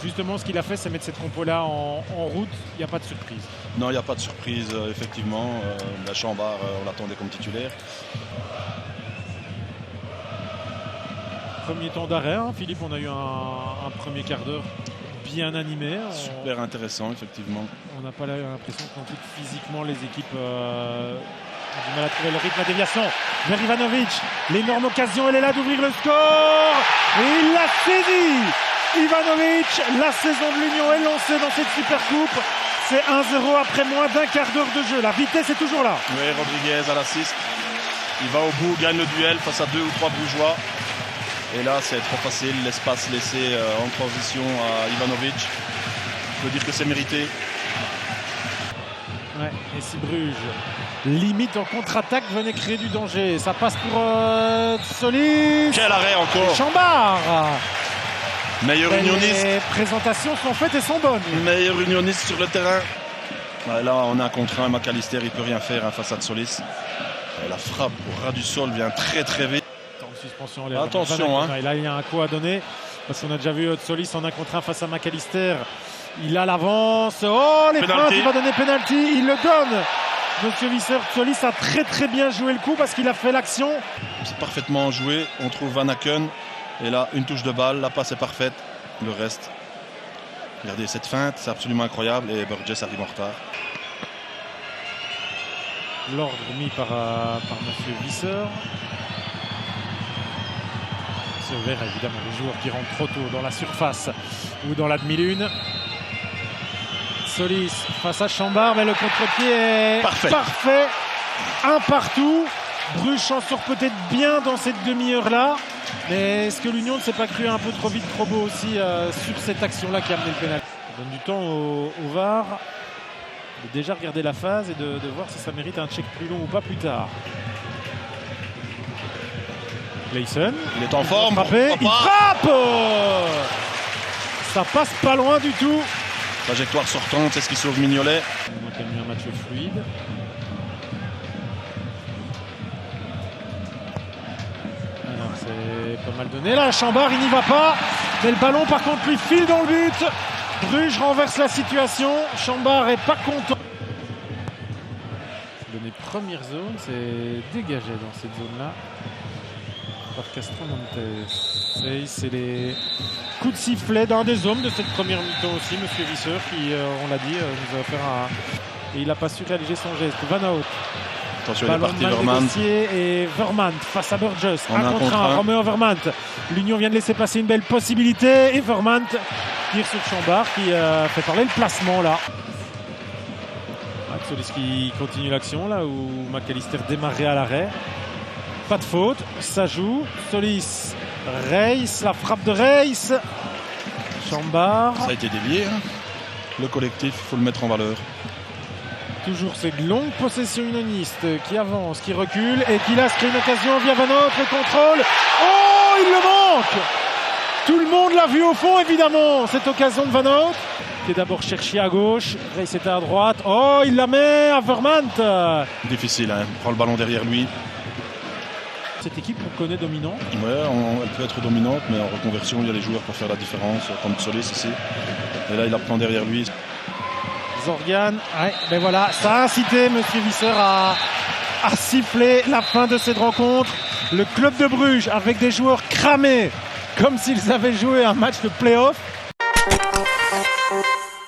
Justement, ce qu'il a fait, c'est mettre cette compo-là en route. Il n'y a pas de surprise. Non, il n'y a pas de surprise, effectivement. La Chambard, on l'attendait comme titulaire. Premier temps d'arrêt, hein, Philippe, on a eu un premier quart d'heure bien animé. Super intéressant, effectivement. On n'a pas l'impression qu'en tout physiquement, les équipes ont du mal à trouver le rythme. La déviation vers Ivanovic. L'énorme occasion, elle est là d'ouvrir le score. Et il l'a saisi. Ivanovic, la saison de l'Union est lancée dans cette super coupe. C'est 1-0 après moins d'un quart d'heure de jeu. La vitesse est toujours là. Oui, Rodriguez à l'assist. Il va au bout, gagne le duel face à 2 ou 3 Brugeois. Et là, c'est trop facile, l'espace laissé en transition à Ivanovic. On peut dire que c'est mérité. Ouais, et si Bruges, limite en contre-attaque, venait créer du danger. Ça passe pour Solis. Quel arrêt encore. Chambard. Meilleur unioniste. Les présentations sont faites et sont bonnes. Meilleur unioniste sur le terrain. Ouais, là, on a un contre un. McAllister, il ne peut rien faire face à Solis. La frappe au ras du sol vient très très vite. Suspension, attention, hein. Et là, il y a un coup à donner. Parce qu'on a déjà vu Solis en 1 contre 1 face à McAllister. Il a l'avance. Oh, les feintes, il va donner penalty. Il le donne. Monsieur Visser, Solis a très très bien joué le coup parce qu'il a fait l'action. C'est parfaitement joué. On trouve Van Aken. Et là, une touche de balle. La passe est parfaite. Le reste. Regardez cette feinte. C'est absolument incroyable. Et Burgess arrive en retard. L'ordre mis par Monsieur Visser. Vers évidemment les joueurs qui rentrent trop tôt dans la surface ou dans la demi-lune. Solis face à Chambard, mais le contre-pied est parfait. Un partout. Bruges s'en sort peut-être bien dans cette demi-heure-là. Mais est-ce que l'Union ne s'est pas cru un peu trop vite, trop beau aussi sur cette action-là qui a amené le pénalty? On donne du temps au VAR de déjà regarder la phase et de voir si ça mérite un check plus long ou pas plus tard. Clayson, il est en forme. Il frappe. Ça passe pas loin du tout. Trajectoire sortante, c'est ce qui sauve Mignolet. On a quand même eu un match fluide. Alors c'est pas mal donné là. Chambard, il n'y va pas. Mais le ballon par contre lui file dans le but. Bruges renverse la situation. Chambard est pas content. Donné première zone, c'est dégagé dans cette zone-là. Par Castro Montes. C'est les coups de sifflet d'un des hommes de cette première mi-temps aussi, Monsieur Visser, qui, on l'a dit, nous a offert un... Et il n'a pas su réaliser son geste. Van Hout. Attention, il est parti, Vermaat. Et Vermaat face à Burgess. Un contre un, Roméo Vermaat. L'Union vient de laisser passer une belle possibilité. Et Vermaat tire sur Chambard qui fait parler le placement là. Solis qui continue l'action là où McAllister démarrait à l'arrêt. Pas de faute, ça joue. Solis, Reis, la frappe de Reis. Chambard. Ça a été dévié. Hein. Le collectif, il faut le mettre en valeur. Toujours cette longue possession unioniste qui avance, qui recule et qui là se crée une occasion via Van Hout, le contrôle. Oh, il le manque. Tout le monde l'a vu au fond évidemment, cette occasion de Van Hout. Qui est d'abord cherché à gauche, Reis était à droite. Oh, il la met à Vermaat. Difficile, hein. Il prend le ballon derrière lui. Cette équipe qu'on connaît dominante. Ouais, elle peut être dominante, mais en reconversion, il y a les joueurs pour faire la différence, comme Solis ici. Et là, il la prend derrière lui. Zorgan, ouais, ben voilà, ça a incité Monsieur Visser à siffler la fin de cette rencontre. Le club de Bruges, avec des joueurs cramés, comme s'ils avaient joué un match de play-off.